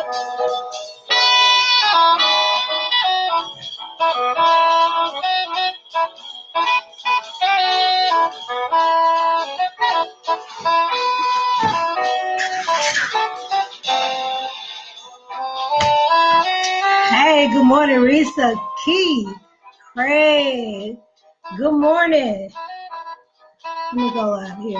Hey, good morning, Risa, Key, Cree. Good morning. Let me go out here.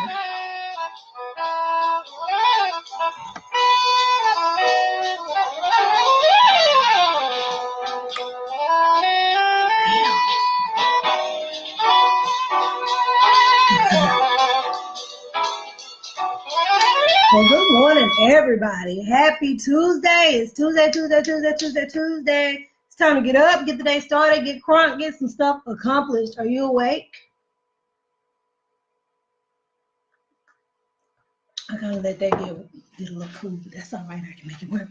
Well, good morning, everybody. Happy Tuesday. It's Tuesday. It's time to get up, get the day started, get crunk, get some stuff accomplished. Are you awake? I gotta let that get a little cool, but that's all right. I can make it work.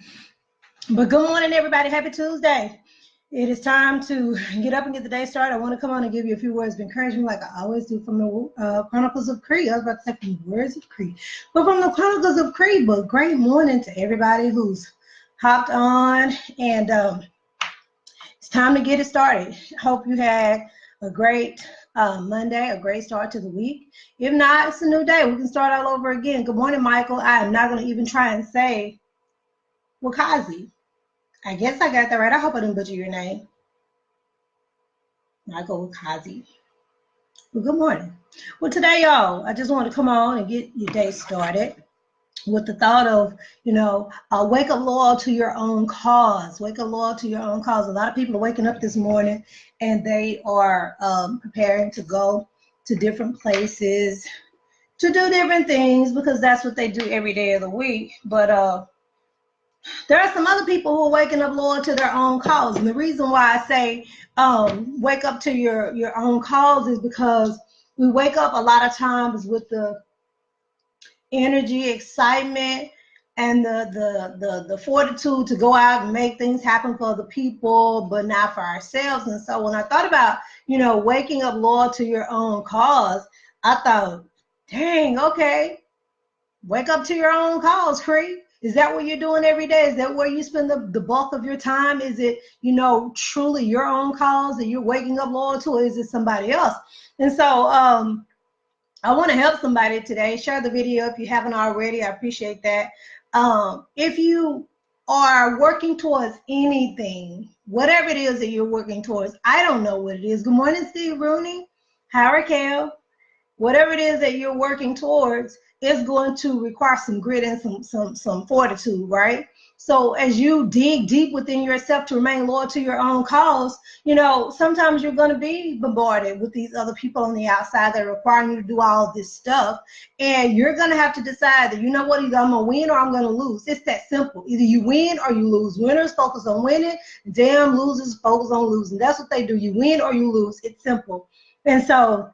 But good morning, everybody. Happy Tuesday. It is time to get up and get the day started. I want to come on and give you a few words of encouragement like I always do from the Chronicles of Cree. I was about to say from the words of Cree, but from the Chronicles of Cree. But great morning to everybody who's hopped on, and it's time to get it started. Hope you had a great Monday, a great start to the week. If not, it's a new day. We can start all over again. Good morning, Michael. I am not going to even try and say Wakazi. I guess I got that right. I hope I didn't butcher your name. Michael Wakazi. Well, good morning. Well, today, y'all, I just want to come on and get your day started with the thought of, wake up loyal to your own cause. Wake up loyal to your own cause. A lot of people are waking up this morning and they are preparing to go to different places to do different things because that's what they do every day of the week. But there are some other people who are waking up loyal to their own cause. And the reason why I say wake up to your own cause is because we wake up a lot of times with the energy, excitement, and the fortitude to go out and make things happen for other people, but not for ourselves. And so when I thought about, waking up loyal to your own cause, I thought, dang, okay, wake up to your own cause, Cree. Is that what you're doing every day? Is that where you spend the bulk of your time? Is it, truly your own cause that you're waking up loyal to, or is it somebody else? And so I want to help somebody today. Share the video if you haven't already. I appreciate that. If you are working towards anything, whatever it is that you're working towards, I don't know what it is. Good morning, Steve Rooney. Hi, Raquel. Whatever it is that you're working towards, it's going to require some grit and some fortitude, right? So as you dig deep within yourself to remain loyal to your own cause, sometimes you're going to be bombarded with these other people on the outside that are requiring you to do all this stuff. And you're going to have to decide that, either I'm going to win or I'm going to lose. It's that simple. Either you win or you lose. Winners focus on winning. Damn losers focus on losing. That's what they do. You win or you lose. It's simple. And so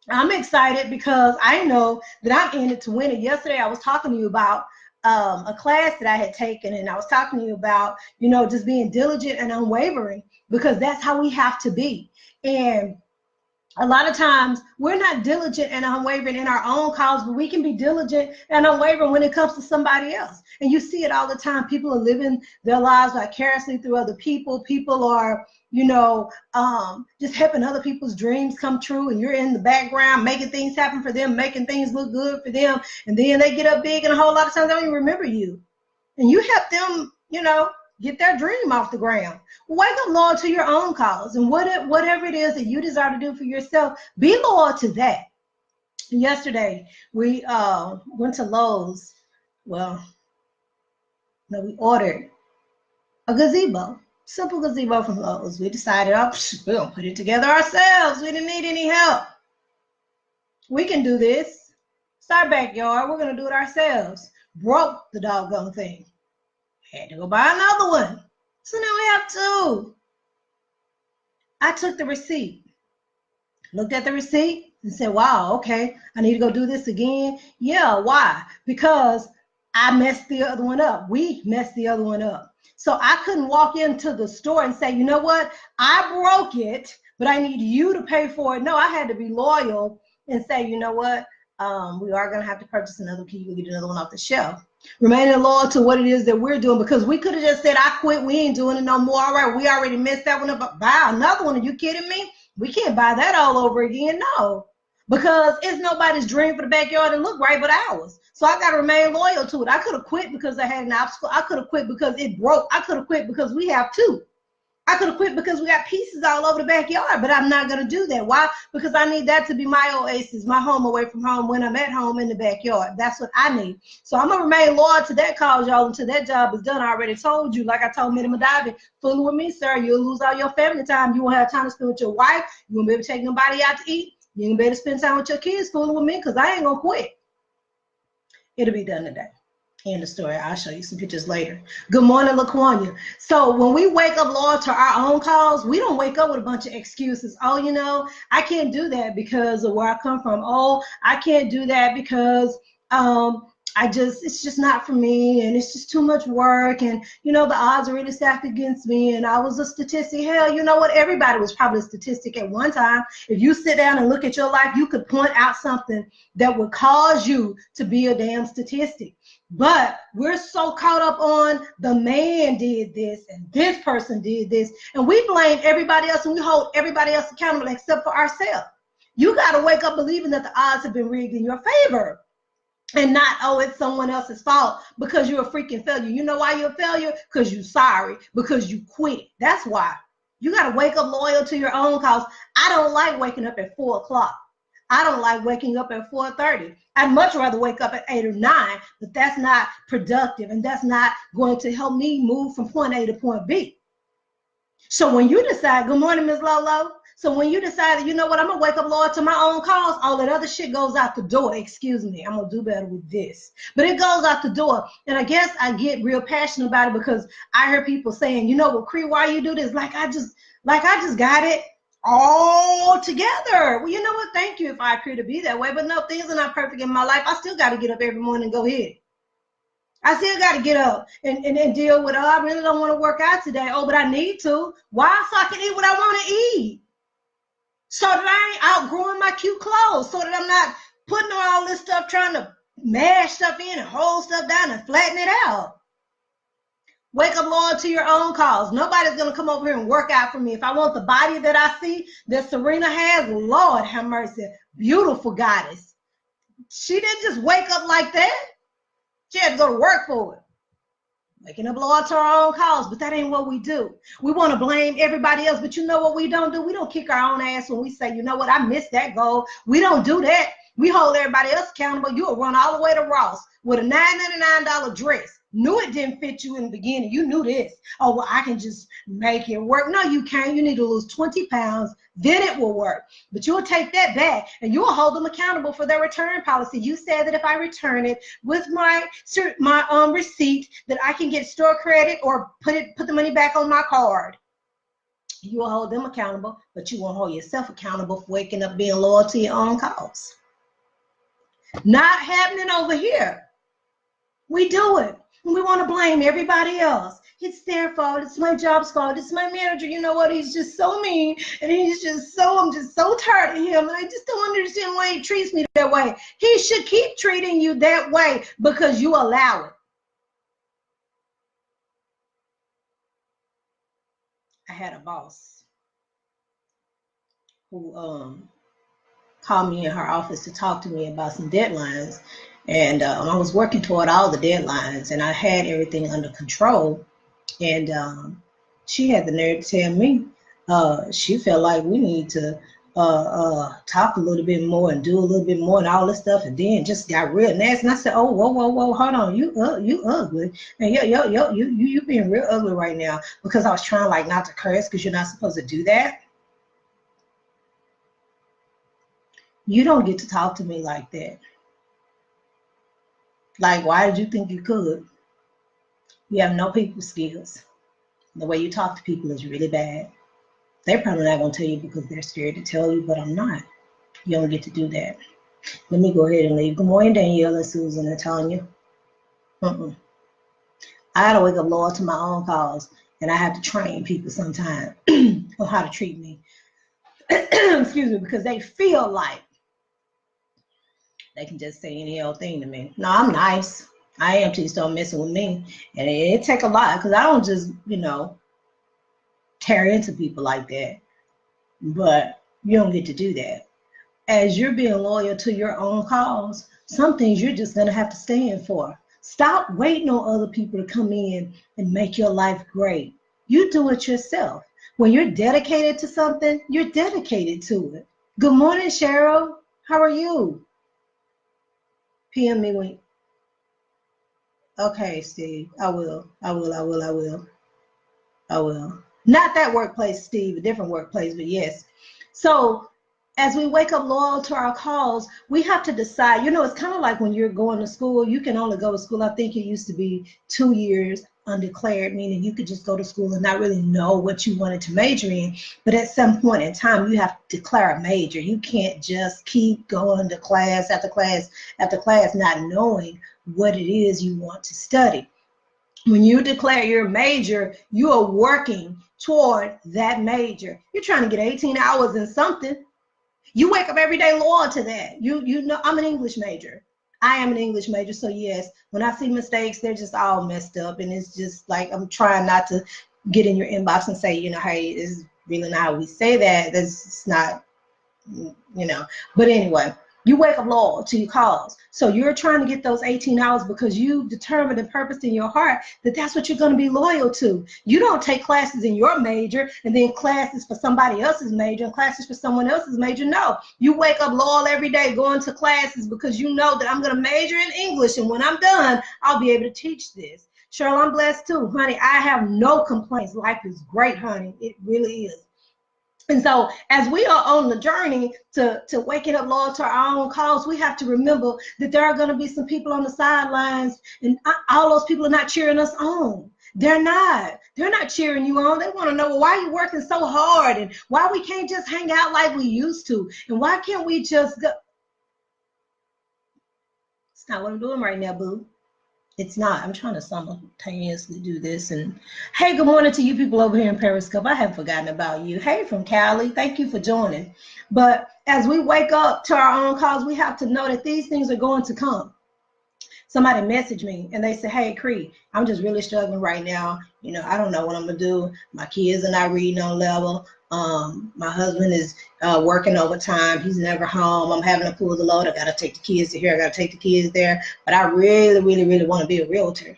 I'm excited because I know that I'm in it to win it. Yesterday, I was talking to you about a class that I had taken, and I was talking to you about, just being diligent and unwavering, because that's how we have to be. And a lot of times we're not diligent and unwavering in our own cause, but we can be diligent and unwavering when it comes to somebody else. And you see it all the time. People are living their lives vicariously through other people. People are, just helping other people's dreams come true. And you're in the background making things happen for them, making things look good for them. And then they get up big, and a whole lot of times they don't even remember you. And you help them, get their dream off the ground. Wake up loyal to your own cause, and whatever it is that you desire to do for yourself, be loyal to that. Yesterday, we went to Lowe's. Well, no, we ordered a gazebo, simple gazebo from Lowe's. We decided, we're going to put it together ourselves. We didn't need any help. We can do this. It's our backyard. We're going to do it ourselves. Broke the doggone thing. Had to go buy another one. So now we have two. I took the receipt, looked at the receipt, and said, wow, okay, I need to go do this again. Yeah, why? Because I messed the other one up. We messed the other one up. So I couldn't walk into the store and say, you know what? I broke it, but I need you to pay for it. No, I had to be loyal and say, you know what? We are going to have to purchase another key. You can get another one off the shelf. Remaining loyal to what it is that we're doing, because we could have just said, I quit. We ain't doing it no more. All right, we already messed that one up. Buy another one. Are you kidding me? We can't buy that all over again. No, because it's nobody's dream for the backyard to look right but ours. So I got to remain loyal to it. I could have quit because I had an obstacle. I could have quit because it broke. I could have quit because we have two. I could have quit because we got pieces all over the backyard, but I'm not going to do that. Why? Because I need that to be my oasis, my home away from home when I'm at home in the backyard. That's what I need. So I'm going to remain loyal to that cause, y'all, until that job is done. I already told you, like I told Minnie Madavi, fooling with me, sir, you'll lose all your family time. You won't have time to spend with your wife. You won't be able to take nobody out to eat. You won't be able to spend time with your kids fooling with me, because I ain't going to quit. It'll be done today. End of story. I'll show you some pictures later. Good morning, LaQuania. So when we wake up loyal to our own cause, we don't wake up with a bunch of excuses. Oh, you know, I can't do that because of where I come from. Oh, I can't do that because it's just not for me, and it's just too much work, and you know, the odds are really stacked against me, and I was a statistic. Hell, you know what? Everybody was probably a statistic at one time. If you sit down and look at your life, you could point out something that would cause you to be a damn statistic. But we're so caught up on the man did this and this person did this, and we blame everybody else and we hold everybody else accountable except for ourselves. You got to wake up believing that the odds have been rigged in your favor, and not, oh, it's someone else's fault because you're a freaking failure. You know why you're a failure? Because you're sorry, because you quit. That's why. You got to wake up loyal to your own cause. I don't like waking up at 4 o'clock. I don't like waking up at 4:30. I'd much rather wake up at 8 or 9, but that's not productive, and that's not going to help me move from point A to point B. So when you decide, good morning, Ms. Lolo. So when you decide that, you know what, I'm going to wake up loyal to my own cause, all that other shit goes out the door. Excuse me, I'm going to do better with this. But it goes out the door. And I guess I get real passionate about it because I hear people saying, you know what, Cree, why you do this? Like I just got it all together. Well, you know what? Thank you if I appear to be that way. But no, things are not perfect in my life. I still got to get up every morning and go ahead. I still got to get up and deal with, oh, I really don't want to work out today. Oh, but I need to. Why? So I can eat what I want to eat. So that I ain't outgrowing my cute clothes. So that I'm not putting on all this stuff, trying to mash stuff in and hold stuff down and flatten it out. Wake up loyal to your own cause. Nobody's going to come over here and work out for me. If I want the body that I see that Serena has, Lord have mercy, beautiful goddess. She didn't just wake up like that. She had to go to work for it. Waking up loyal to our own cause, but that ain't what we do. We want to blame everybody else, but you know what we don't do? We don't kick our own ass when we say, you know what, I missed that goal. We don't do that. We hold everybody else accountable. You'll run all the way to Ross with a $9.99 dress. Knew it didn't fit you in the beginning. You knew this. Oh, well, I can just make it work. No, you can't. You need to lose 20 pounds. Then it will work. But you'll take that back and you'll hold them accountable for their return policy. You said that if I return it with my receipt, that I can get store credit or put the money back on my card. You will hold them accountable, but you won't hold yourself accountable for waking up being loyal to your own cause. Not happening over here. We do it. And we want to blame everybody else. It's their fault. It's my job's fault. It's my manager. You know what? He's just so mean. And I'm just so tired of him. And I just don't understand why he treats me that way. He should keep treating you that way because you allow it. I had a boss who called me in her office to talk to me about some deadlines. And I was working toward all the deadlines, and I had everything under control. And she had the nerve to tell me she felt like we need to talk a little bit more and do a little bit more and all this stuff. And then just got real nasty. And I said, "Oh, whoa, hold on, you ugly, and you being real ugly right now," because I was trying like not to curse because you're not supposed to do that. You don't get to talk to me like that. Like, why did you think you could? You have no people skills. The way you talk to people is really bad. They're probably not going to tell you because they're scared to tell you, but I'm not. You don't get to do that. Let me go ahead and leave. Good morning, Danielle and Susan and Tanya. I had to wake up loyal to my own cause, and I have to train people sometimes on how to treat me. Excuse me, because they feel like They can just say any old thing to me. No, I'm nice. I am till you start messing with me. And it take a lot because I don't just, tear into people like that. But you don't get to do that. As you're being loyal to your own cause, some things you're just going to have to stand for. Stop waiting on other people to come in and make your life great. You do it yourself. When you're dedicated to something, you're dedicated to it. Good morning, Cheryl. How are you? PM me when. Okay, Steve. I will. Not that workplace, Steve, a different workplace, but yes. So as we wake up loyal to our cause, we have to decide, it's kind of like when you're going to school, you can only go to school. I think it used to be 2 years undeclared, meaning you could just go to school and not really know what you wanted to major in. But at some point in time, you have to declare a major. You can't just keep going to class after class after class, not knowing what it is you want to study. When you declare your major, you are working toward that major. You're trying to get 18 hours in something. You wake up every day loyal to that. You know, I'm an English major. I am an English major, so yes, when I see mistakes, they're just all messed up, and it's just like I'm trying not to get in your inbox and say, hey, this is really not how we say that. That's not, But anyway, you wake up loyal to your cause. So you're trying to get those 18 hours because you determined and purposed in your heart that that's what you're going to be loyal to. You don't take classes in your major and then classes for somebody else's major and classes for someone else's major. No, you wake up loyal every day going to classes because you know that I'm going to major in English, and when I'm done, I'll be able to teach this. Cheryl, I'm blessed too. Honey, I have no complaints. Life is great, honey. It really is. And so as we are on the journey to waking up loyal to our own cause, we have to remember that there are going to be some people on the sidelines, and all those people are not cheering us on. They're not cheering you on. They want to know, well, why are you working so hard, and why we can't just hang out like we used to, and why can't we just go? It's not what I'm doing right now, boo. It's not. I'm trying to simultaneously do this. And hey, good morning to you people over here in Periscope. I haven't forgotten about you. Hey, from Cali, thank you for joining. But as we wake up to our own cause, we have to know that these things are going to come. Somebody messaged me and they said, hey, Cree, I'm just really struggling right now. I don't know what I'm going to do. My kids are not reading on level. My husband is working overtime. He's never home. I'm having to pull the load. I got to take the kids to here. I got to take the kids there. But I really, really, really want to be a realtor.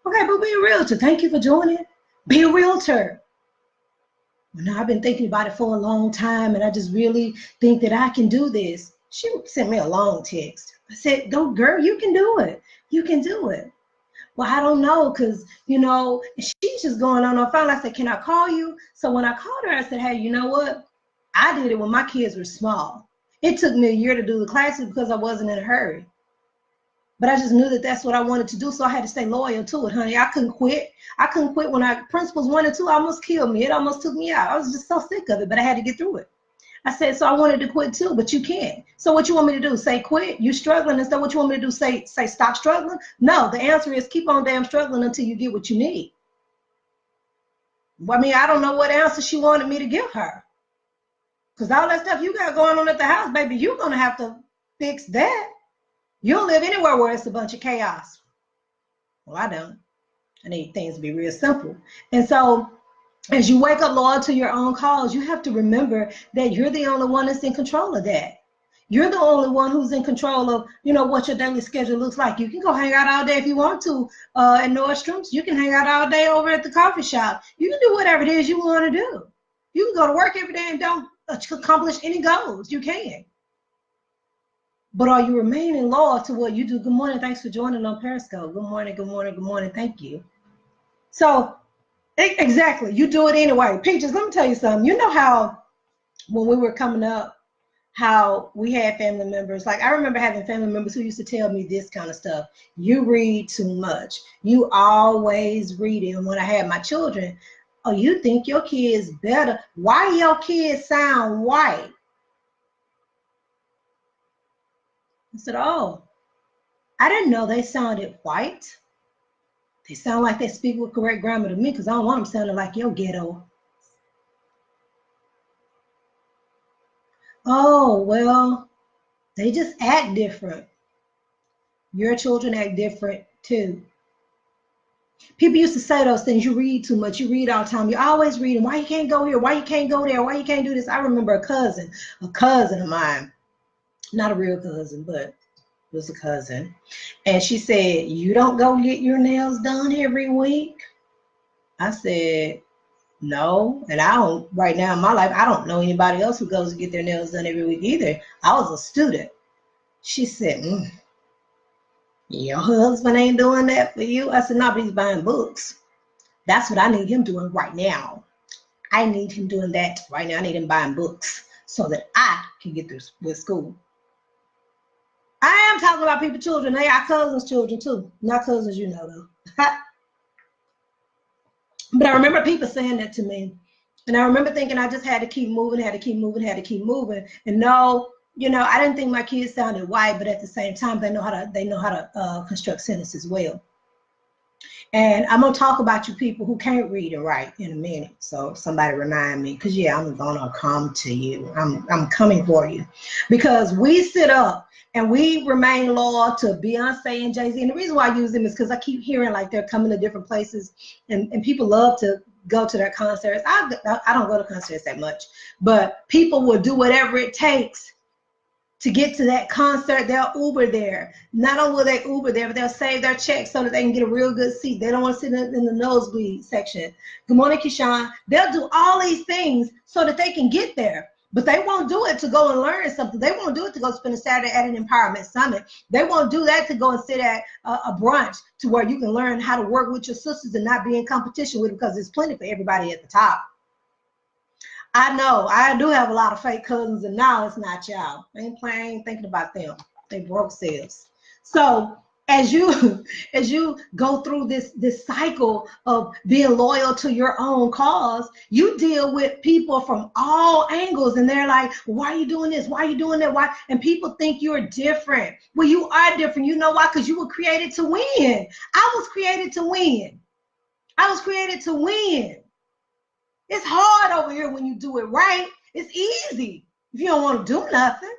Okay, but be a realtor. Thank you for joining. Be a realtor. Well, I've been thinking about it for a long time, and I just really think that I can do this. She sent me a long text. I said, go, girl, you can do it. You can do it. Well, I don't know, because, she's just going on her phone. I said, can I call you? So when I called her, I said, hey, you know what? I did it when my kids were small. It took me a year to do the classes because I wasn't in a hurry. But I just knew that that's what I wanted to do, so I had to stay loyal to it, honey. I couldn't quit. I couldn't quit when principals 1 and 2 almost killed me. It almost took me out. I was just so sick of it, but I had to get through it. I said, so I wanted to quit too, but you can't. So what you want me to do? Say quit? You struggling? Is that what you want me to do? Say stop struggling? No, the answer is keep on damn struggling until you get what you need. I mean, I don't know what answer she wanted me to give her. Because all that stuff you got going on at the house, baby, you're going to have to fix that. You don't live anywhere where it's a bunch of chaos. Well, I don't. I need things to be real simple. And so as you wake up loyal to your own cause, you have to remember that you're the only one that's in control of that. You're the only one who's in control of, what your daily schedule looks like. You can go hang out all day if you want to at Nordstrom's. You can hang out all day over at the coffee shop. You can do whatever it is you want to do. You can go to work every day and don't accomplish any goals. You can. But are you remaining loyal to what you do? Good morning. Thanks for joining on Periscope. Good morning. Good morning. Good morning. Thank you. So exactly. You do it anyway. Peaches, let me tell you something. You know how when we were coming up, how we had family members, like I remember having family members who used to tell me this kind of stuff. You read too much. You always reading. And when I had my children, oh, you think your kids better? Why your kids sound white? I said, oh, I didn't know they sounded white. They sound like they speak with correct grammar to me because I don't want them sounding like your ghetto. Oh, well, They just act different. Your children act different too. People used to say those things. You read too much. You read all the time. You're always reading. Why you can't go here? Why you can't go there? Why you can't do this? I remember a cousin of mine, not a real cousin, but was a cousin. And she said, you don't go get your nails done every week? I said, no. And I don't, right now in my life, I don't know anybody else who goes to get their nails done every week either. I was a student. She said, your husband ain't doing that for you? I said, no, but he's buying books. That's what I need him doing right now. I need him doing that right now. I need him buying books so that I can get through with school. I am talking about people's children. They are cousins' children too. Not cousins, you know, though. But I remember people saying that to me. And I remember thinking I just had to keep moving, had to keep moving, had to keep moving. And no, you know, I didn't think my kids sounded white, but at the same time, they know how to construct sentences well. And I'm gonna talk about you people who can't read and write in a minute. So somebody remind me, because yeah, I'm gonna come to you. I'm coming for you, because we sit up and we remain loyal to Beyonce and Jay-Z. And the reason why I use them is because I keep hearing like they're coming to different places, and people love to go to their concerts. I don't go to concerts that much, but people will do whatever it takes to get to that concert. They'll Uber there. Not only will they Uber there, but they'll save their check so that they can get a real good seat. They don't want to sit in the nosebleed section. Good morning, Keyshawn. They'll do all these things so that they can get there. But they won't do it to go and learn something. They won't do it to go spend a Saturday at an empowerment summit. They won't do that to go and sit at a brunch to where you can learn how to work with your sisters and not be in competition with them, because there's plenty for everybody at the top. I know I do have a lot of fake cousins, and now it's not y'all. I ain't thinking about them. They broke selves. So as you go through this cycle of being loyal to your own cause, you deal with people from all angles, and they're like, why are you doing this? Why are you doing that? Why? And people think you're different. Well, you are different. You know why? Because you were created to win. I was created to win. I was created to win. It's hard over here when you do it right. It's easy if you don't want to do nothing.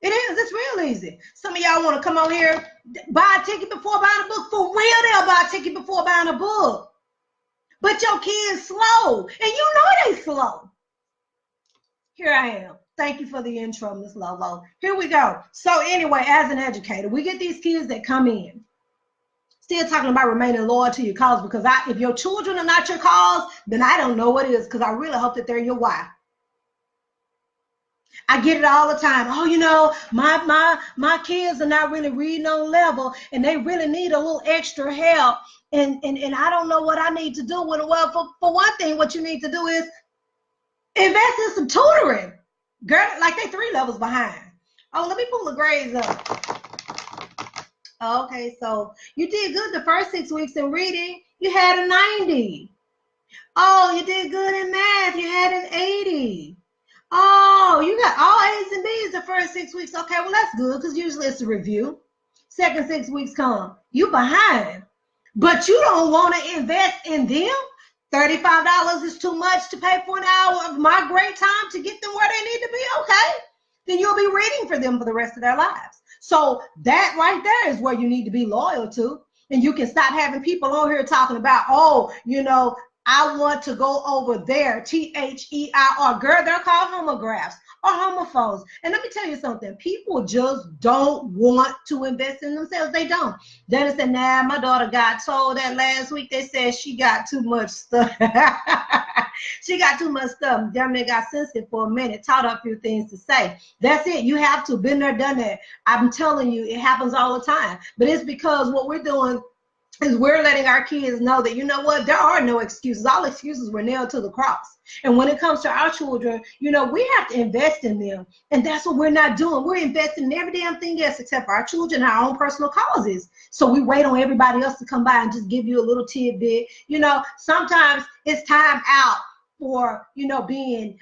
It is. It's real easy. Some of y'all want to come on here, buy a ticket before buying a book. For real, they'll buy a ticket before buying a book. But your kids slow, and you know they slow. Here I am. Thank you for the intro, Miss Lolo. Here we go. So anyway, as an educator, we get these kids that come in. Still talking about remaining loyal to your cause, because if your children are not your cause, then I don't know what is, because I really hope that they're your why. I get it all the time. Oh, you know, my kids are not really reading on level, and they really need a little extra help, and I don't know what I need to do with it. Well, for one thing, what you need to do is invest in some tutoring. Girl, like they 3 levels behind. Oh, let me pull the grades up. Okay, so you did good the first 6 weeks in reading. You had a 90. Oh, you did good in math. You had an 80. Oh, you got all A's and B's the first 6 weeks. Okay, well, that's good, because usually it's a review. Second 6 weeks come. You behind. But you don't want to invest in them. $35 is too much to pay for an hour of my great time to get them where they need to be. Okay, then you'll be reading for them for the rest of their lives. So that right there is where you need to be loyal to. And you can stop having people on here talking about, oh, you know, I want to go over there, THEIR. Girl, they're called homographs or homophobes. And let me tell you something. People just don't want to invest in themselves. They don't. Dennis said, nah, my daughter got told that last week. They said she got too much stuff. She got too much stuff. Damn near got sensitive for a minute, taught her a few things to say. That's it. You have to. Been there, done that. I'm telling you, it happens all the time. But it's because what we're doing is we're letting our kids know that, you know what, there are no excuses. All excuses were nailed to the cross. And when it comes to our children, you know, we have to invest in them. And that's what we're not doing. We're investing in every damn thing else except for our children and our own personal causes. So we wait on everybody else to come by and just give you a little tidbit. You know, sometimes it's time out for, you know, being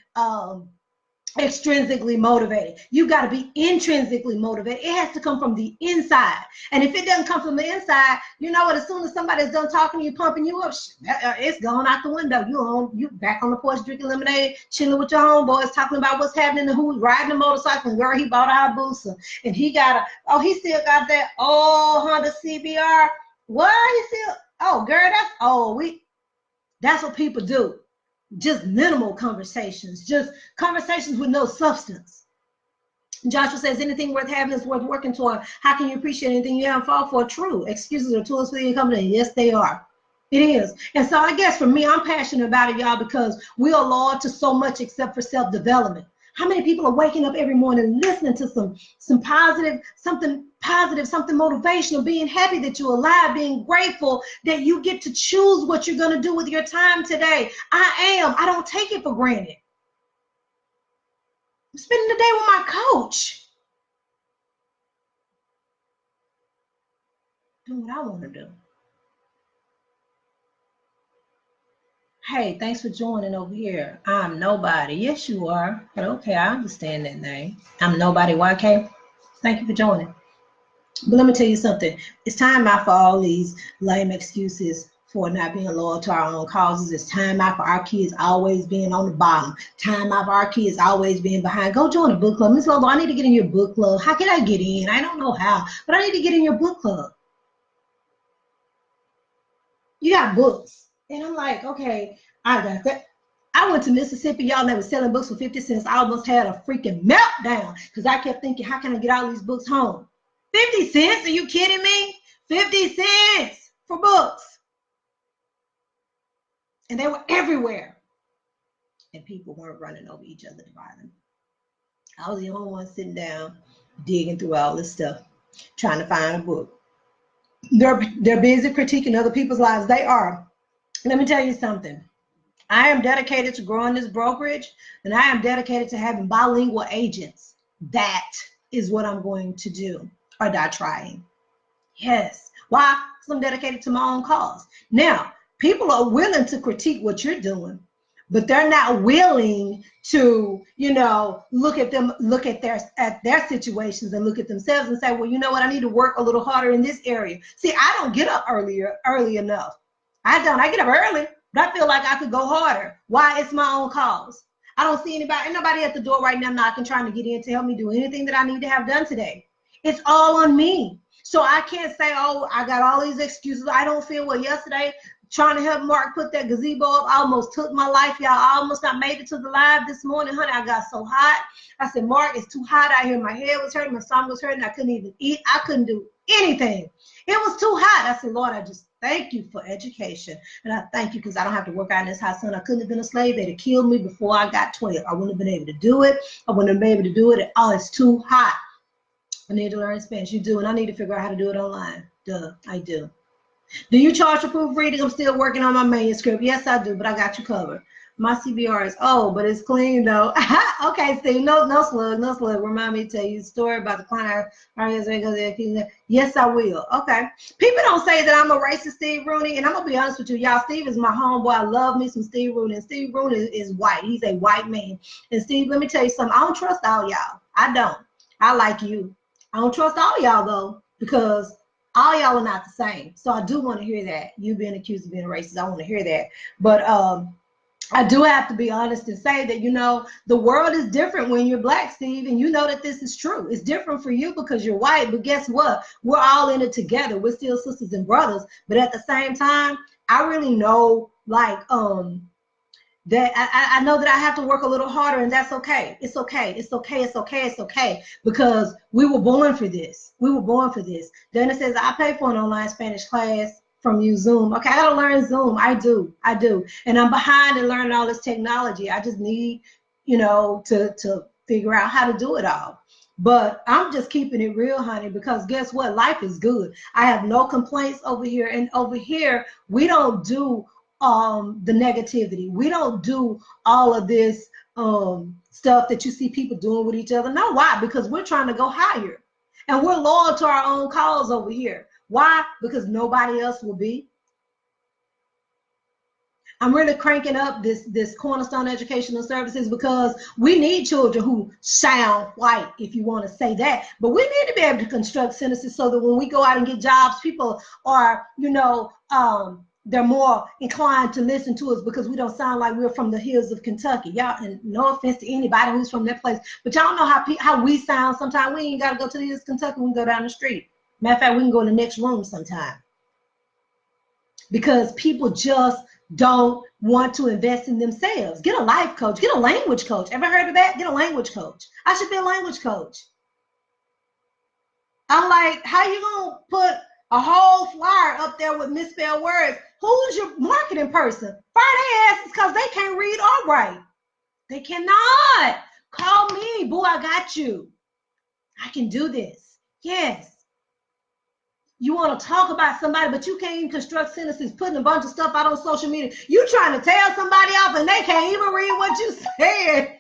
extrinsically motivated. You got to be intrinsically motivated. It has to come from the inside. And if it doesn't come from the inside, you know what? As soon as somebody's done talking to you, pumping you up, it's going out the window. You back on the porch drinking lemonade, chilling with your homeboys, talking about what's happening, who's riding the motorcycle, and girl, he bought our booster, and he he still got that old Honda CBR. What? He still? Oh, girl, that's what people do. Just minimal conversations, just conversations with no substance. Joshua says, anything worth having is worth working toward. How can you appreciate anything you haven't fought for? True. Excuses are tools for the incompetent. Yes, they are. It is. And so I guess for me, I'm passionate about it, y'all, because we are laud to so much except for self-development. How many people are waking up every morning listening to some positive, something motivational, being happy that you're alive, being grateful that you get to choose what you're going to do with your time today? I don't take it for granted. I'm spending the day with my coach. Doing what I want to do. Hey, thanks for joining over here. I'm nobody. Yes, you are. But okay, I understand that name. I'm nobody. YK. Thank you for joining. But let me tell you something. It's time out for all these lame excuses for not being loyal to our own causes. It's time out for our kids always being on the bottom. Time out for our kids always being behind. Go join a book club. Miss Lola, I need to get in your book club. How can I get in? I don't know how, but I need to get in your book club. You got books. And I'm like, okay, I got that. I went to Mississippi, y'all, they were selling books for 50 cents. I almost had a freaking meltdown because I kept thinking, how can I get all these books home? 50 cents? Are you kidding me? 50 cents for books. And they were everywhere. And people weren't running over each other to buy them. I was the only one sitting down, digging through all this stuff, trying to find a book. They're busy critiquing other people's lives. They are. Let me tell you something. I am dedicated to growing this brokerage, and I am dedicated to having bilingual agents. That is what I'm going to do, or die trying. Yes. Why? Because I'm dedicated to my own cause. Now, people are willing to critique what you're doing, but they're not willing to, look at their situations and look at themselves and say, well, you know what? I need to work a little harder in this area. See, I don't get up early enough. I get up early, but I feel like I could go harder. Why? It's my own cause. I don't see ain't nobody at the door right now knocking, trying to get in to help me do anything that I need to have done today. It's all on me. So I can't say, oh, I got all these excuses. I don't feel well. Yesterday, trying to help Mark put that gazebo up, I almost took my life, y'all. I almost not made it to the live this morning, honey. I got so hot. I said, Mark, it's too hot out here. My head was hurting. My stomach was hurting. I couldn't even eat. I couldn't do anything. It was too hot. I said, Lord, I just thank you for education. And I thank you because I don't have to work out in this hot sun. I couldn't have been a slave. They'd have killed me before I got 12. I wouldn't have been able to do it. I wouldn't have been able to do it. Oh, it's too hot. I need to learn Spanish. You do, and I need to figure out how to do it online. Duh, I do. Do you charge for proofreading? I'm still working on my manuscript. Yes, I do, but I got you covered. My CBR is old, but it's clean though. Okay, Steve, no slug. Remind me to tell you a story about the client. Yes, I will. Okay. People don't say that I'm a racist, Steve Rooney, and I'm gonna be honest with you, y'all. Steve is my homeboy. I love me some Steve Rooney, and Steve Rooney is white. He's a white man. And Steve, let me tell you something. I don't trust all y'all. I don't. I like you. I don't trust all y'all though, because all y'all are not the same. So I do want to hear that. You being accused of being racist, I want to hear that. But I do have to be honest and say that, the world is different when you're black, Steve, and you know that this is true. It's different for you because you're white, but guess what? We're all in it together. We're still sisters and brothers. But at the same time, I really know, that I know that I have to work a little harder, and that's okay. It's okay. Because we were born for this. Dana says, I pay for an online Spanish class from you, Zoom. Okay, I gotta learn Zoom. I do. And I'm behind in learning all this technology. I just need, to figure out how to do it all. But I'm just keeping it real, honey, because guess what? Life is good. I have no complaints over here. And over here, we don't do the negativity. We don't do all of this stuff that you see people doing with each other. No, why? Because we're trying to go higher. And we're loyal to our own cause over here. Why? Because nobody else will be. I'm really cranking up this Cornerstone Educational Services because we need children who sound white, if you want to say that. But we need to be able to construct sentences so that when we go out and get jobs, people are, they're more inclined to listen to us because we don't sound like we're from the hills of Kentucky. Y'all, and no offense to anybody who's from that place, but y'all know how we sound sometimes. We ain't got to go to the hills of Kentucky. We can go down the street. Matter of fact, we can go in the next room sometime. Because people just don't want to invest in themselves. Get a life coach. Get a language coach. Ever heard of that? Get a language coach. I should be a language coach. I'm like, how you gonna put a whole flyer up there with misspelled words? Who's your marketing person? Fire their asses because they can't read or write. They cannot. Call me, boo. I got you. I can do this. Yes. You want to talk about somebody, but you can't even construct sentences, putting a bunch of stuff out on social media. You trying to tell somebody off and they can't even read what you said.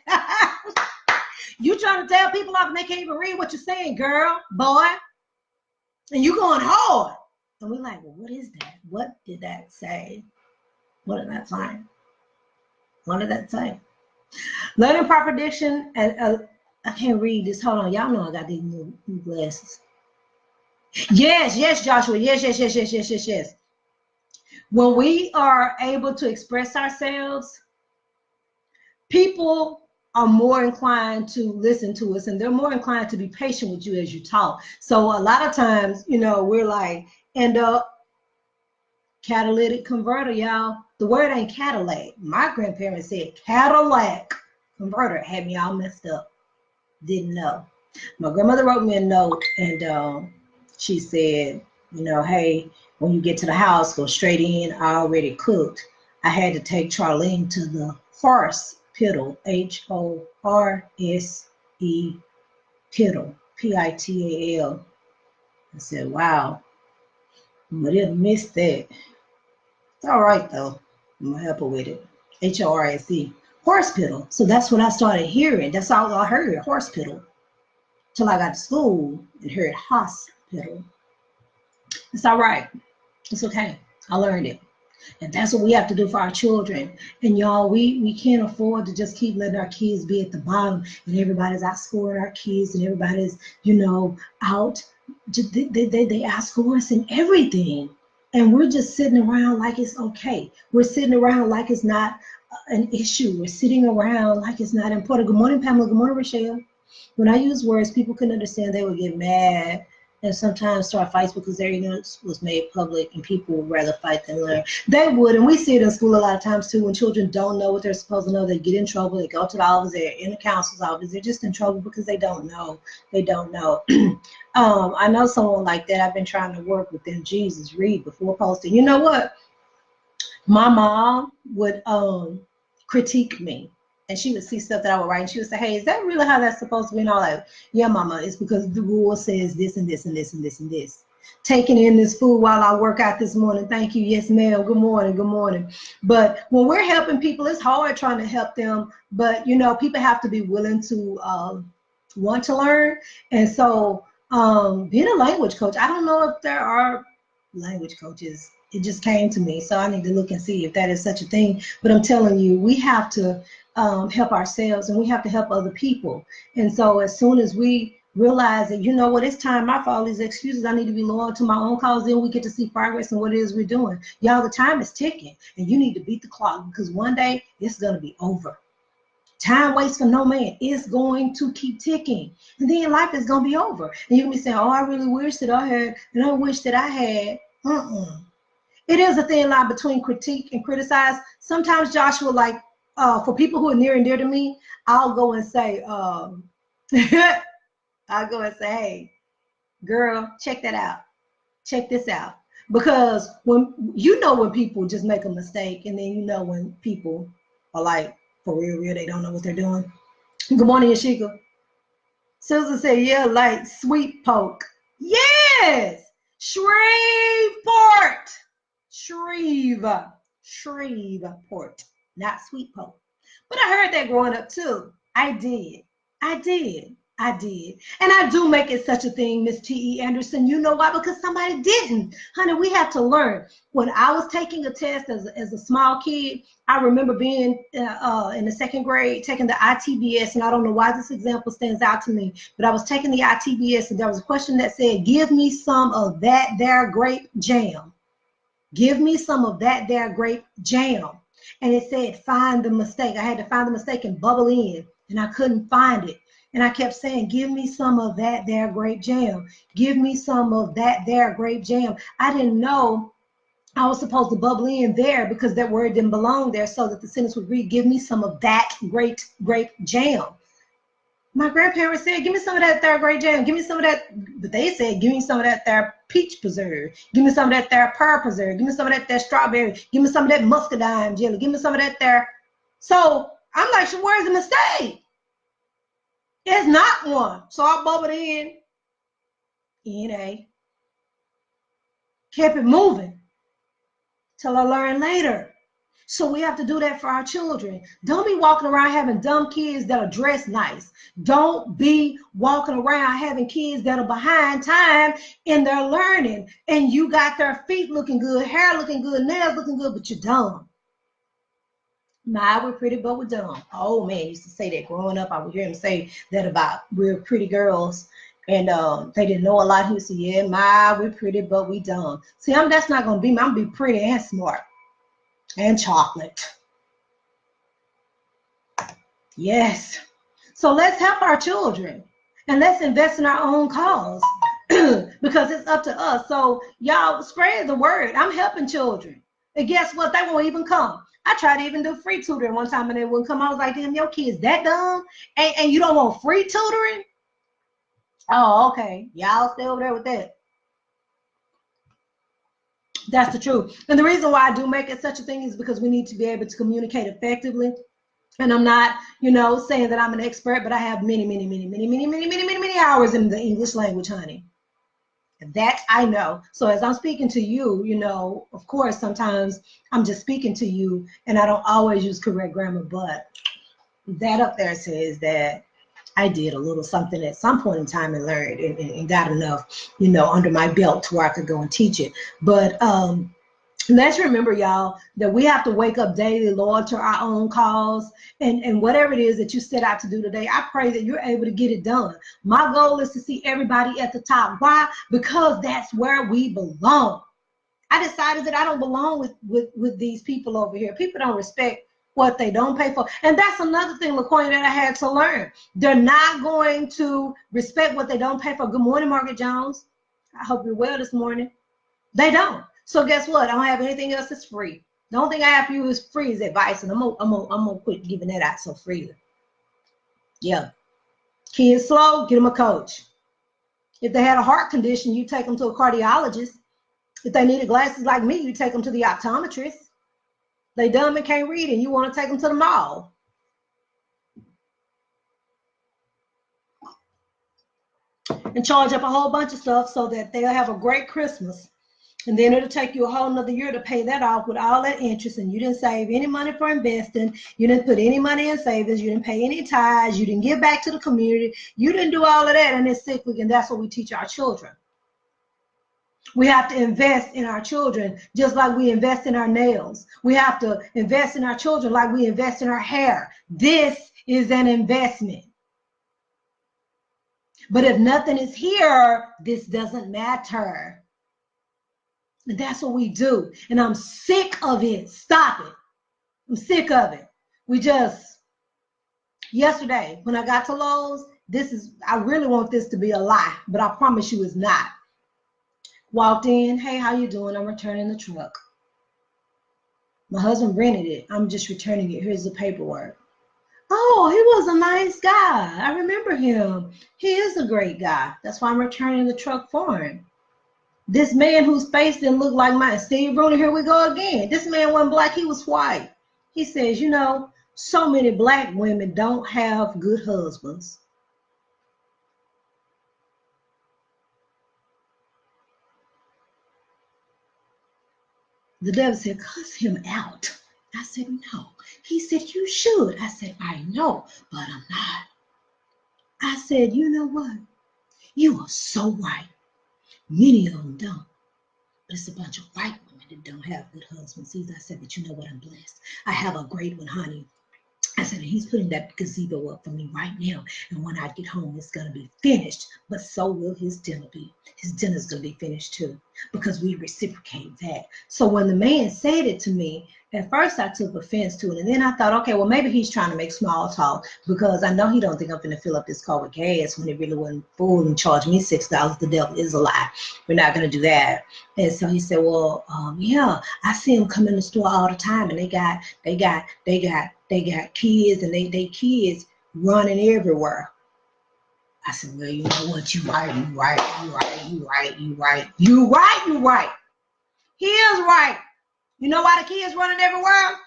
You trying to tell people off and they can't even read what you're saying, girl, boy. And you going hard. And we're like, well, what is that? What did that say? What did that say? What did that say? Learning proper diction, and I can't read this. Hold on. Y'all know I got these new glasses. Yes, Joshua. Yes. When we are able to express ourselves, people are more inclined to listen to us, and they're more inclined to be patient with you as you talk. So a lot of times, we're like, end up catalytic converter, y'all. The word ain't Cadillac. My grandparents said Cadillac converter. Had me all messed up. Didn't know. My grandmother wrote me a note, and she said, hey, when you get to the house, go straight in. I already cooked. I had to take Charlene to the hospital, HORSE, pital, PITAL. I said, wow, but I missed that. It's all right, though. I'm going to help her with it. HORSE, hospital. So that's what I started hearing. That's all I heard, hospital. Till I got to school and heard hospital. It's all right. It's okay. I learned it. And that's what we have to do for our children. And y'all, we can't afford to just keep letting our kids be at the bottom and everybody's outscoring our kids and everybody's, out. They outscore us in everything. And we're just sitting around like it's okay. We're sitting around like it's not an issue. We're sitting around like it's not important. Good morning, Pamela. Good morning, Rochelle. When I use words people couldn't understand, they would get mad and sometimes start fights because their ignorance was made public and people would rather fight than learn. They would, and we see it in school a lot of times too. When children don't know what they're supposed to know, they get in trouble. They go to the office, they're in the counselor's office. They're just in trouble because they don't know. They don't know. I know someone like that. I've been trying to work with them. Jesus, read before posting. You know what? My mom would critique me. And she would see stuff that I would write, and she would say, hey, is that really how that's supposed to be? And I'm like, yeah, mama, it's because the rule says this and this and this and this and this. Taking in this food while I work out this morning. Thank you. Yes, ma'am. Good morning. But when we're helping people, it's hard trying to help them. But, people have to be willing to want to learn. And so being a language coach, I don't know if there are language coaches. It just came to me. So I need to look and see if that is such a thing. But I'm telling you, we have to help ourselves and we have to help other people. And so as soon as we realize that, it's time out for all these excuses, I need to be loyal to my own cause, then we get to see progress in what it is we're doing. Y'all, the time is ticking and you need to beat the clock because one day it's going to be over. Time waits for no man. It's going to keep ticking. And then life is going to be over. And you're going to be saying, oh, I really wish that I had, and I wish that I had. It is a thin line between critique and criticize. Sometimes, Joshua, like, for people who are near and dear to me, I'll go and say, hey, girl, check that out. Check this out. Because when people just make a mistake, and then when people are like, for real, they don't know what they're doing. Good morning, Yashika. Susan said, yeah, like sweet poke. Yes! Shreveport. Shreveport. Not sweet poke. But I heard that growing up too. I did. I did. And I do make it such a thing, Miss T.E. Anderson. You know why? Because somebody didn't. Honey, we have to learn. When I was taking a test as a small kid, I remember being in the second grade, taking the ITBS, and I don't know why this example stands out to me, but I was taking the ITBS, and there was a question that said, give me some of that there grape jam. Give me some of that there grape jam. And it said, find the mistake. I had to find the mistake and bubble in, and I couldn't find it. And I kept saying, give me some of that there grape jam. Give me some of that there grape jam. I didn't know I was supposed to bubble in there because that word didn't belong there, so that the sentence would read, give me some of that grape jam. My grandparents said, give me some of that there grape jam. Give me some of that, but they said, give me some of that there peach preserve. Give me some of that there pear preserve. Give me some of that there strawberry. Give me some of that muscadine jelly. Give me some of that there. So I'm like, so where's the mistake? It's not one. So I bubbled in, N-A. Kept it moving till I learned later. So we have to do that for our children. Don't be walking around having dumb kids that are dressed nice. Don't be walking around having kids that are behind time in their learning. And you got their feet looking good, hair looking good, nails looking good, but you're dumb. My, we're pretty, but we're dumb. Oh man, used to say that growing up. I would hear him say that about we're pretty girls, and they didn't know a lot. He would say, "Yeah, my, we're pretty, but we dumb." See, that's not gonna be me. I'm gonna be pretty and smart and chocolate. Yes. So let's help our children and let's invest in our own cause because it's up to us. So y'all spread the word. I'm helping children, and guess what? They won't even come. I tried to even do free tutoring one time and they wouldn't come. I was like, damn, your kid's that dumb? And you don't want free tutoring? Oh, okay. Y'all stay over there with that. That's the truth. And the reason why I do make it such a thing is because we need to be able to communicate effectively. And I'm not, saying that I'm an expert, but I have many hours in the English language, honey. That I know. So as I'm speaking to you, of course, sometimes I'm just speaking to you and I don't always use correct grammar, but that up there says that I did a little something at some point in time and learned and got enough, under my belt to where I could go and teach it. But let's remember, y'all, that we have to wake up daily, Lord, to our own cause. And whatever it is that you set out to do today, I pray that you're able to get it done. My goal is to see everybody at the top. Why? Because that's where we belong. I decided that I don't belong with these people over here. People don't respect what they don't pay for. And that's another thing, LaQuayna, that I had to learn. They're not going to respect what they don't pay for. Good morning, Margaret Jones. I hope you're well this morning. They don't. So guess what? I don't have anything else that's free. The only thing I have for you is free is advice, and I'm gonna quit giving that out so freely. Yeah. Kids slow, get them a coach. If they had a heart condition, you take them to a cardiologist. If they needed glasses like me, you take them to the optometrist. They dumb and can't read, and you want to take them to the mall. And charge up a whole bunch of stuff so that they'll have a great Christmas. And then it'll take you a whole nother year to pay that off with all that interest. And you didn't save any money for investing. You didn't put any money in savings. You didn't pay any tithes. You didn't give back to the community. You didn't do all of that. And it's cyclic. And that's what we teach our children. We have to invest in our children just like we invest in our nails. We have to invest in our children like we invest in our hair. This is an investment. But if nothing is here, this doesn't matter. And that's what we do. And I'm sick of it. Stop it. I'm sick of it. Yesterday, when I got to Lowe's, I really want this to be a lie, but I promise you it's not. Walked in, hey, how you doing? I'm returning the truck. My husband rented it. I'm just returning it. Here's the paperwork. Oh, he was a nice guy. I remember him. He is a great guy. That's why I'm returning the truck for him. This man whose face didn't look like mine, Steve Rooney, here we go again. This man wasn't black, he was white. He says, so many black women don't have good husbands. The devil said, cuss him out. I said, no. He said, you should. I said, I know, but I'm not. I said, you know what? You are so right. Many of them don't. But it's a bunch of white women that don't have good husbands. I said, but you know what? I'm blessed. I have a great one, honey. I said, he's putting that gazebo up for me right now. And when I get home, it's going to be finished. But so will his dinner be. His dinner's going to be finished too, because we reciprocate that. So when the man said it to me, at first I took offense to it. And then I thought, okay, well, maybe he's trying to make small talk, because I know he don't think I'm going to fill up this car with gas when it really wasn't full and charge me $6. The devil is a lie. We're not going to do that. And so he said, well, yeah, I see him come in the store all the time, and they got kids, and they kids running everywhere. I said, well, you know what? You right. He is right. You know why the kids running everywhere?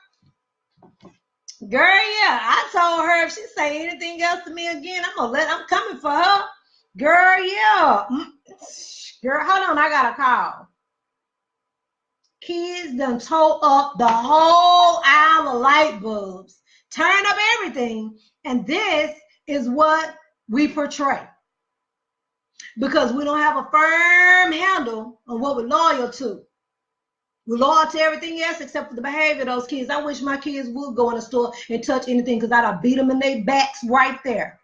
Girl, yeah. I told her if she say anything else to me again, I'm coming for her. Girl, yeah. Girl, hold on, I got a call. Kids done tore up the whole aisle of light bulbs, turn up everything, and this is what we portray. Because we don't have a firm handle on what we're loyal to. We're loyal to everything else except for the behavior of those kids. I wish my kids would go in the store and touch anything, because I'd have beat them in their backs right there.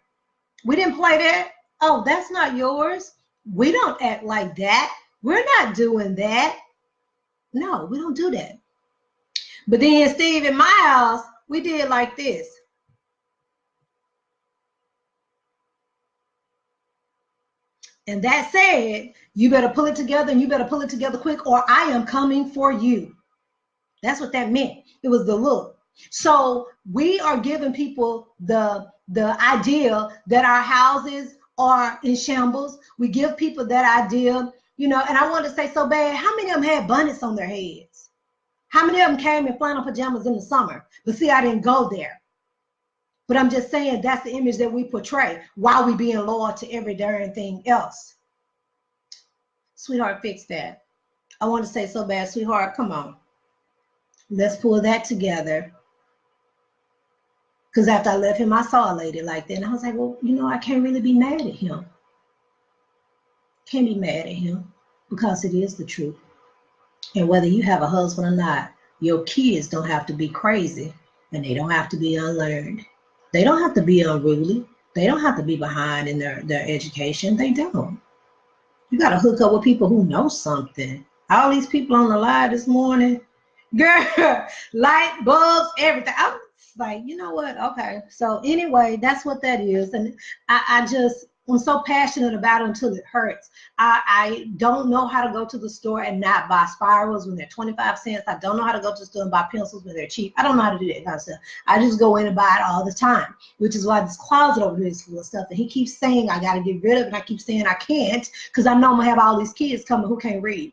We didn't play that. Oh, that's not yours. We don't act like that. We're not doing that. No, we don't do that. But then, Steve, in my house, we did like this. And that said, you better pull it together, and you better pull it together quick, or I am coming for you. That's what that meant. It was the look. So we are giving people the idea that our houses are in shambles. We give people that idea, you know, and I want to say so bad, how many of them had bonnets on their heads? How many of them came in flannel pajamas in the summer? But see, I didn't go there. But I'm just saying that's the image that we portray while we being loyal to every darn thing else. Sweetheart, fix that. I want to say so bad, sweetheart, come on. Let's pull that together. Because after I left him, I saw a lady like that. And I was like, well, you know, I can't really be mad at him. Can't be mad at him, because it is the truth. And whether you have a husband or not, your kids don't have to be crazy, and they don't have to be unlearned. They don't have to be unruly. They don't have to be behind in their education. They don't. You got to hook up with people who know something. All these people on the live this morning, girl, light bulbs, everything. I'm like, you know what? Okay. So anyway, that's what that is. And I'm so passionate about it until it hurts. I don't know how to go to the store and not buy spirals when they're 25 cents. I don't know how to go to the store and buy pencils when they're cheap. I don't know how to do that kind of stuff. I just go in and buy it all the time, which is why this closet over here is full of stuff. And he keeps saying I got to get rid of it. And I keep saying I can't, because I know I'm going to have all these kids coming who can't read.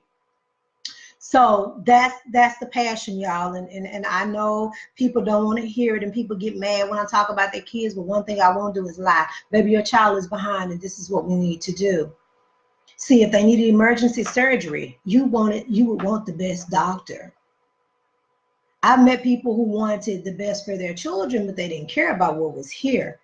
So that's the passion, y'all. And I know people don't want to hear it, and people get mad when I talk about their kids, but one thing I won't do is lie. Baby, your child is behind, and this is what we need to do. See, if they needed emergency surgery, you would want the best doctor. I've met people who wanted the best for their children, but they didn't care about what was here.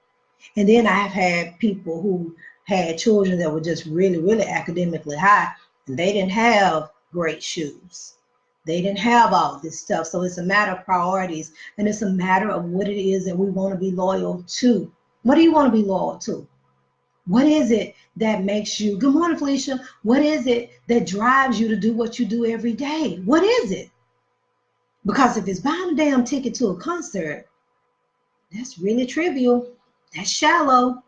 And then I have had people who had children that were just really, really academically high, and they didn't have great shoes. They didn't have all this stuff. So it's a matter of priorities, and it's a matter of what it is that we want to be loyal to. What do you want to be loyal to? What is it that makes you, good morning, Felicia. What is it that drives you to do what you do every day? What is it? Because if it's buying a damn ticket to a concert, that's really trivial. That's shallow.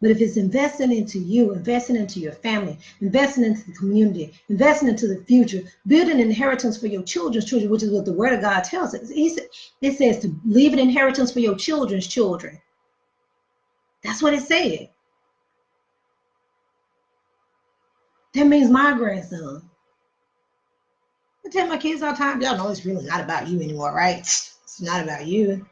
But if it's investing into you, investing into your family, investing into the community, investing into the future, building an inheritance for your children's children, which is what the Word of God tells us. It says to leave an inheritance for your children's children. That's what it said. That means my grandson. I tell my kids all the time, y'all know it's really not about you anymore, right? It's not about you.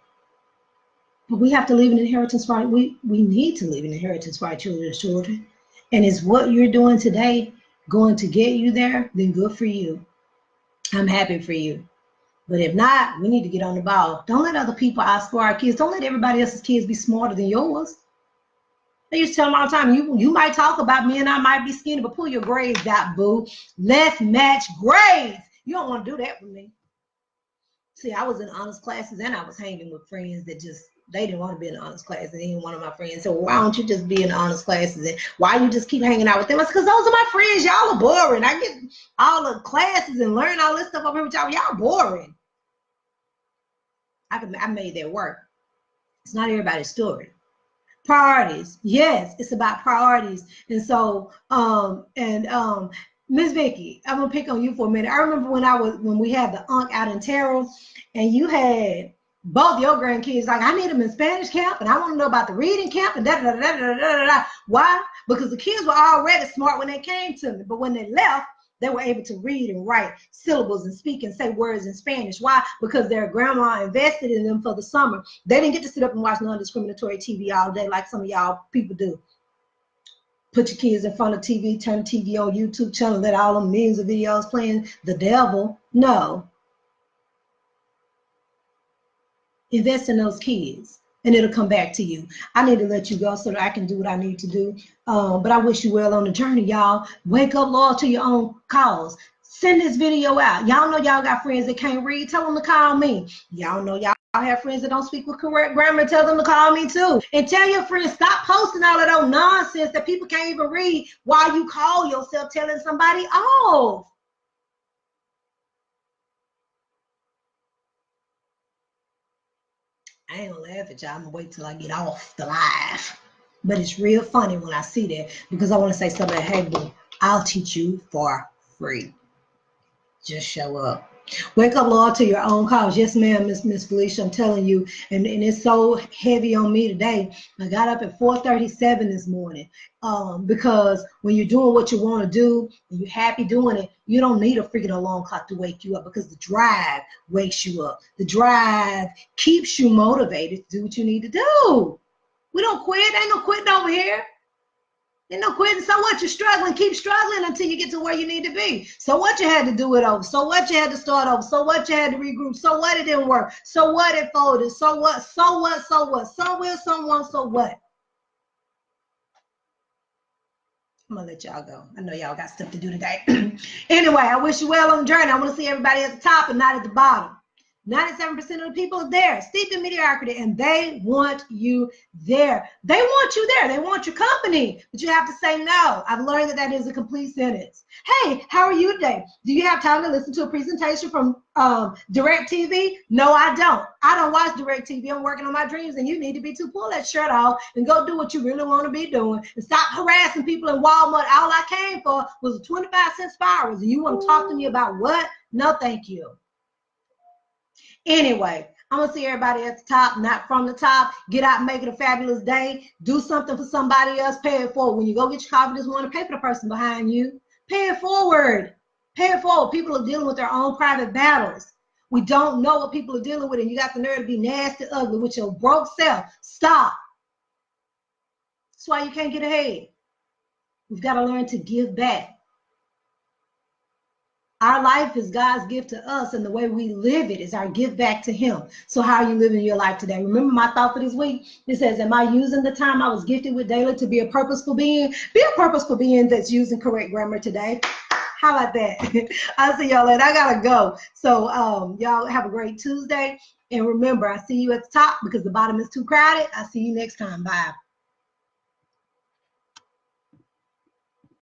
But we have to leave an inheritance for we need to leave an inheritance for our children's children. And is what you're doing today going to get you there? Then good for you. I'm happy for you. But if not, we need to get on the ball. Don't let other people outscore our kids. Don't let everybody else's kids be smarter than yours. I used to tell them all the time, you might talk about me and I might be skinny, but pull your grades out, boo. Let's match grades. You don't want to do that with me. See, I was in honors classes and I was hanging with friends that just, they didn't want to be in the honors class. And even one of my friends said, well, why don't you just be in the honors classes? And why you just keep hanging out with them? I said, because those are my friends. Y'all are boring. I get all the classes and learn all this stuff over here with y'all. Y'all boring. I made that work. It's not everybody's story. Priorities. Yes, it's about priorities. And so, Miss Vicky, I'm gonna pick on you for a minute. I remember when we had the Unk out in Terrell, and you had both your grandkids like, I need them in Spanish camp, and I want to know about the reading camp, and da da da da da da da. Why? Because the kids were already smart when they came to me, but when they left, they were able to read and write syllables and speak and say words in Spanish. Why? Because their grandma invested in them for the summer. They didn't get to sit up and watch non-discriminatory TV all day like some of y'all people do. Put your kids in front of TV, turn the TV on YouTube channel, let all them millions of videos playing the devil. No. Invest in those kids, and it'll come back to you. I need to let you go so that I can do what I need to do. But I wish you well on the journey, y'all. Wake up, loyal to your own cause. Send this video out. Y'all know y'all got friends that can't read. Tell them to call me. Y'all know y'all have friends that don't speak with correct grammar. Tell them to call me too. And tell your friends, stop posting all of those nonsense that people can't even read while you call yourself telling somebody off. I ain't gonna laugh at y'all. I'm gonna wait till I get off the live. But it's real funny when I see that, because I want to say something like, hey, boo, I'll teach you for free. Just show up. Wake up, Lord, to your own cause. Yes, ma'am, Miss Felicia, I'm telling you. And it's so heavy on me today. I got up at 4:37 this morning because when you're doing what you want to do and you're happy doing it, you don't need a freaking alarm clock to wake you up, because the drive wakes you up. The drive keeps you motivated to do what you need to do. We don't quit. Ain't no quitting over here. Ain't no quitting. So what? You're struggling. Keep struggling until you get to where you need to be. So what? You had to do it over. So what? You had to start over. So what? You had to regroup. So what? It didn't work. So what? It folded. So what? So what? So what? Some will, some won't. So what? I'm gonna let y'all go. I know y'all got stuff to do today. Anyway, I wish you well on the journey. I want to see everybody at the top and not at the bottom. 97% of the people are there, steeped in mediocrity, and they want you there. They want you there. They want your company, but you have to say no. I've learned that that is a complete sentence. Hey, how are you today? Do you have time to listen to a presentation from DirecTV? No, I don't. I don't watch DirecTV. I'm working on my dreams, and you need to be too. Pull that shirt off and go do what you really want to be doing, and stop harassing people in Walmart. All I came for was a 25-cent spirals, and you want to talk to me about what? No, thank you. Anyway, I'm going to see everybody at the top, not from the top. Get out and make it a fabulous day. Do something for somebody else. Pay it forward. When you go get your coffee this morning, pay for the person behind you. Pay it forward. Pay it forward. People are dealing with their own private battles. We don't know what people are dealing with, and you got the nerve to be nasty, ugly with your broke self. Stop. That's why you can't get ahead. We've got to learn to give back. Our life is God's gift to us, and the way we live it is our gift back to him. So how are you living your life today? Remember my thought for this week? It says, am I using the time I was gifted with daily to be a purposeful being? Be a purposeful being that's using correct grammar today. How about that? I'll see y'all later. I gotta go. So y'all have a great Tuesday. And remember, I see you at the top because the bottom is too crowded. I'll see you next time. Bye.